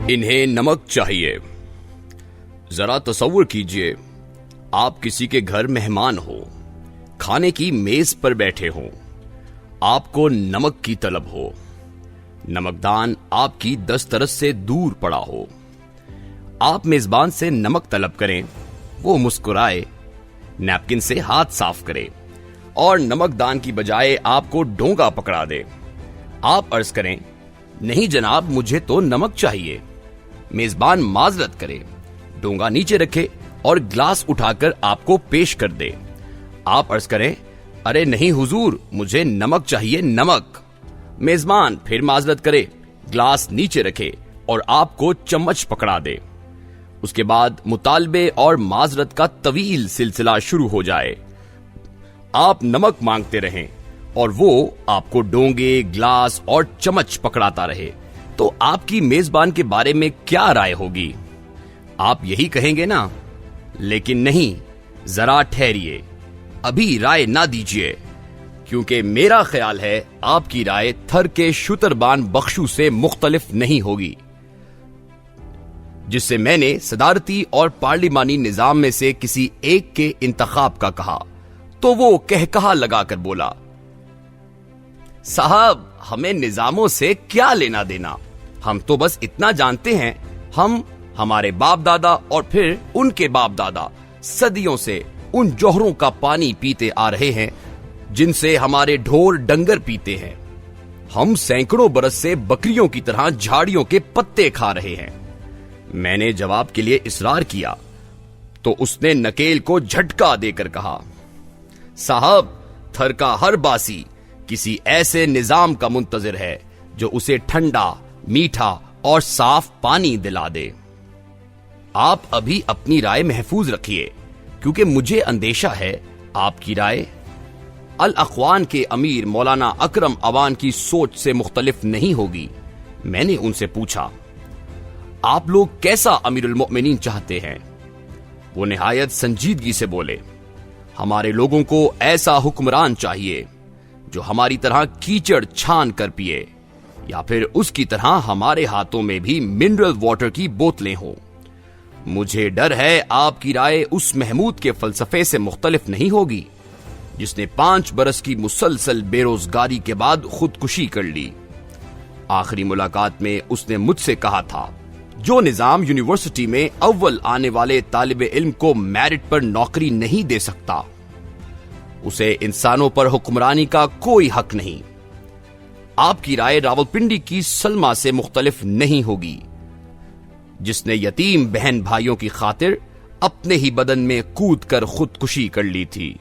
انہیں نمک چاہیے۔ ذرا تصور کیجئے، آپ کسی کے گھر مہمان ہو، کھانے کی میز پر بیٹھے ہوں، آپ کو نمک کی طلب ہو، نمکدان آپ کی دسترس سے دور پڑا ہو، آپ میزبان سے نمک طلب کریں، وہ مسکرائے، نیپکن سے ہاتھ صاف کرے اور نمکدان کی بجائے آپ کو ڈونگا پکڑا دے۔ آپ عرض کریں، نہیں جناب، مجھے تو نمک چاہیے۔ میزبان معذرت کرے، ڈونگا نیچے رکھے اور گلاس اٹھا کر آپ کو پیش کر دے۔ آپ عرض کریں، ارے نہیں حضور، مجھے نمک چاہیے، نمک۔ میزبان پھر معذرت کرے، گلاس نیچے رکھے اور آپ کو چمچ پکڑا دے۔ اس کے بعد مطالبے اور معذرت کا طویل سلسلہ شروع ہو جائے۔ آپ نمک مانگتے رہیں اور وہ آپ کو ڈونگے، گلاس اور چمچ پکڑاتا رہے، تو آپ کی میزبان کے بارے میں کیا رائے ہوگی؟ آپ یہی کہیں گے نا؟ لیکن نہیں، ذرا ٹھہریے، ابھی رائے نہ دیجیے، کیونکہ میرا خیال ہے آپ کی رائے تھر کے شتربان بخشو سے مختلف نہیں ہوگی، جس سے میں نے صدارتی اور پارلیمانی نظام میں سے کسی ایک کے انتخاب کا کہا تو وہ کہا لگا کر بولا، صاحب ہمیں نظاموں سے کیا لینا دینا، ہم تو بس اتنا جانتے ہیں، ہم ہمارے باپ دادا اور پھر ان کے باپ دادا صدیوں سے ان جوہروں کا پانی پیتے آ رہے ہیں جن سے ہمارے ڈھور ڈنگر پیتے ہیں، ہم سینکڑوں برس سے بکریوں کی طرح جھاڑیوں کے پتے کھا رہے ہیں۔ میں نے جواب کے لیے اصرار کیا تو اس نے نکیل کو جھٹکا دے کر کہا، صاحب تھر کا ہر باسی کسی ایسے نظام کا منتظر ہے جو اسے ٹھنڈا، میٹھا اور صاف پانی دلا دے۔ آپ ابھی اپنی رائے محفوظ رکھیے، کیونکہ مجھے اندیشہ ہے آپ کی رائے الاخوان کے امیر مولانا اکرم اوان کی سوچ سے مختلف نہیں ہوگی۔ میں نے ان سے پوچھا، آپ لوگ کیسا امیر المؤمنین چاہتے ہیں؟ وہ نہایت سنجیدگی سے بولے، ہمارے لوگوں کو ایسا حکمران چاہیے جو ہماری طرح کیچڑ چھان کر پیے، یا پھر اس کی طرح ہمارے ہاتھوں میں بھی منرل واٹر کی بوتلیں ہوں۔ مجھے ڈر ہے آپ کی رائے اس محمود کے فلسفے سے مختلف نہیں ہوگی جس نے 5 برس کی مسلسل بے روزگاری کے بعد خودکشی کر لی۔ آخری ملاقات میں اس نے مجھ سے کہا تھا، جو نظام یونیورسٹی میں اول آنے والے طالب علم کو میرٹ پر نوکری نہیں دے سکتا، اسے انسانوں پر حکمرانی کا کوئی حق نہیں۔ آپ کی رائے راولپنڈی کی سلما سے مختلف نہیں ہوگی جس نے یتیم بہن بھائیوں کی خاطر اپنے ہی بدن میں کود کر خودکشی کر لی تھی۔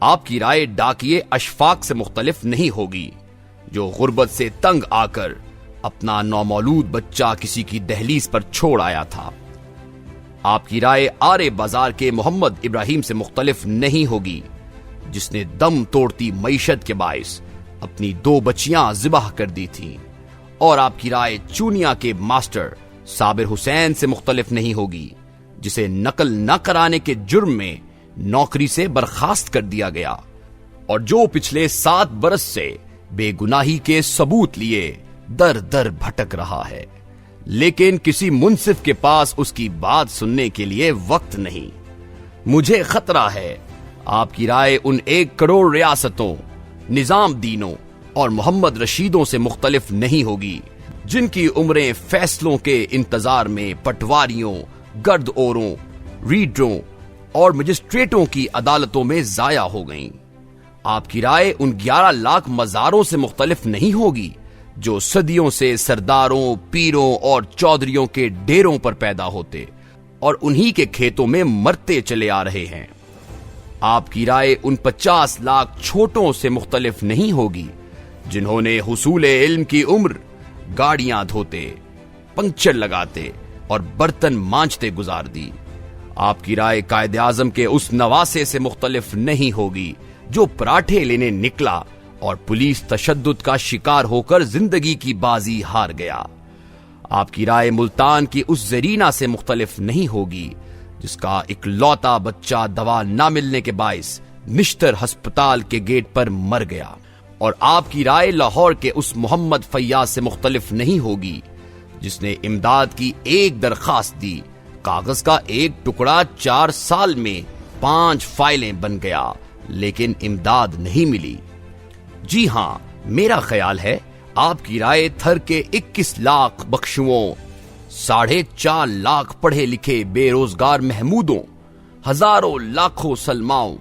آپ کی رائے ڈاکیے اشفاق سے مختلف نہیں ہوگی جو غربت سے تنگ آ کر اپنا نومولود بچہ کسی کی دہلیز پر چھوڑ آیا تھا۔ آپ کی رائے آرے بازار کے محمد ابراہیم سے مختلف نہیں ہوگی جس نے دم توڑتی معیشت کے باعث اپنی 2 بچیاں ذبح کر دی تھیں، اور آپ کی رائے چونیا کے ماسٹر صابر حسین سے مختلف نہیں ہوگی جسے نقل نہ کرانے کے جرم میں نوکری سے برخاست کر دیا گیا، اور جو پچھلے 7 برس سے بے گناہی کے ثبوت لیے در در بھٹک رہا ہے، لیکن کسی منصف کے پاس اس کی بات سننے کے لیے وقت نہیں۔ مجھے خطرہ ہے آپ کی رائے ان 1 کروڑ ریاستوں، نظام دینوں اور محمد رشیدوں سے مختلف نہیں ہوگی جن کی عمریں فیصلوں کے انتظار میں پٹواریوں، گرد اوروں، ریڈروں اور مجسٹریٹوں کی عدالتوں میں ضائع ہو گئیں۔ آپ کی رائے ان 11 لاکھ مزاروں سے مختلف نہیں ہوگی جو صدیوں سے سرداروں، پیروں اور چودھریوں کے ڈیروں پر پیدا ہوتے اور انہی کے کھیتوں میں مرتے چلے آ رہے ہیں۔ آپ کی رائے ان 50 لاکھ چھوٹوں سے مختلف نہیں ہوگی جنہوں نے حصول علم کی عمر گاڑیاں دھوتے، پنکچر لگاتے اور برتن مانجتے گزار دی۔ آپ کی رائے قائد اعظم کے اس نواسے سے مختلف نہیں ہوگی جو پراٹھے لینے نکلا اور پولیس تشدد کا شکار ہو کر زندگی کی بازی ہار گیا۔ آپ کی رائے ملتان کی اس زرینہ سے مختلف نہیں ہوگی جس کا اکلوتا بچہ دوا نہ ملنے کے باعث نشتر ہسپتال کے گیٹ پر مر گیا، اور آپ کی رائے لاہور کے اس محمد فیاض سے مختلف نہیں ہوگی جس نے امداد کی ایک درخواست دی، کاغذ کا ایک ٹکڑا 4 سال میں 5 فائلیں بن گیا، لیکن امداد نہیں ملی۔ جی ہاں، میرا خیال ہے آپ کی رائے تھر کے 21 لاکھ بخشوؤں، 4.5 لاکھ پڑھے لکھے بے روزگار محمودوں، ہزاروں لاکھوں سلماؤں،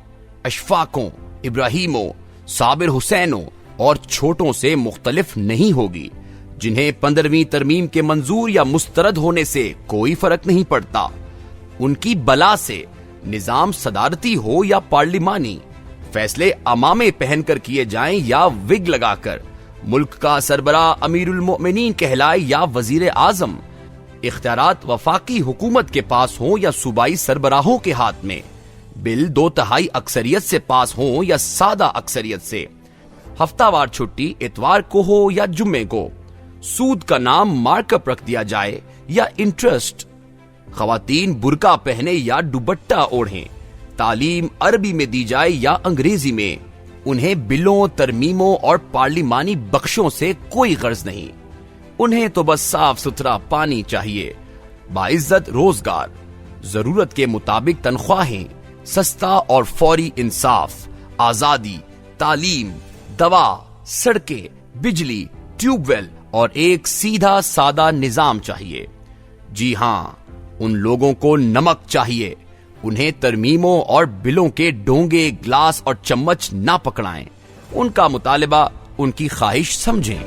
اشفاقوں، ابراہیموں، صابر حسینوں اور چھوٹوں سے مختلف نہیں ہوگی، جنہیں 15ویں ترمیم کے منظور یا مسترد ہونے سے کوئی فرق نہیں پڑتا۔ ان کی بلا سے نظام صدارتی ہو یا پارلیمانی، فیصلے امامے پہن کر کیے جائیں یا وگ لگا کر، ملک کا سربراہ امیر المؤمنین کہلائے یا وزیر اعظم، اختیارات وفاقی حکومت کے پاس ہوں یا صوبائی سربراہوں کے ہاتھ میں، بل 2/3 اکثریت سے پاس ہوں یا سادہ اکثریت سے، ہفتہ وار چھٹی اتوار کو ہو یا جمعے کو، سود کا نام مارک اپ رکھ دیا جائے یا انٹرسٹ، خواتین برقع پہنے یا دوپٹہ اوڑھیں، تعلیم عربی میں دی جائے یا انگریزی میں، انہیں بلوں، ترمیموں اور پارلیمانی بخشوں سے کوئی غرض نہیں، انہیں تو بس صاف ستھرا پانی چاہیے، باعزت روزگار، ضرورت کے مطابق تنخواہیں، سستا اور فوری انصاف، آزادی، تعلیم، دوا، سڑکیں، بجلی، ٹیوب ویل اور ایک سیدھا سادہ نظام چاہیے۔ جی ہاں، ان لوگوں کو نمک چاہیے، انہیں ترمیموں اور بلوں کے ڈونگے، گلاس اور چمچ نہ پکڑائیں، ان کا مطالبہ ان کی خواہش سمجھیں۔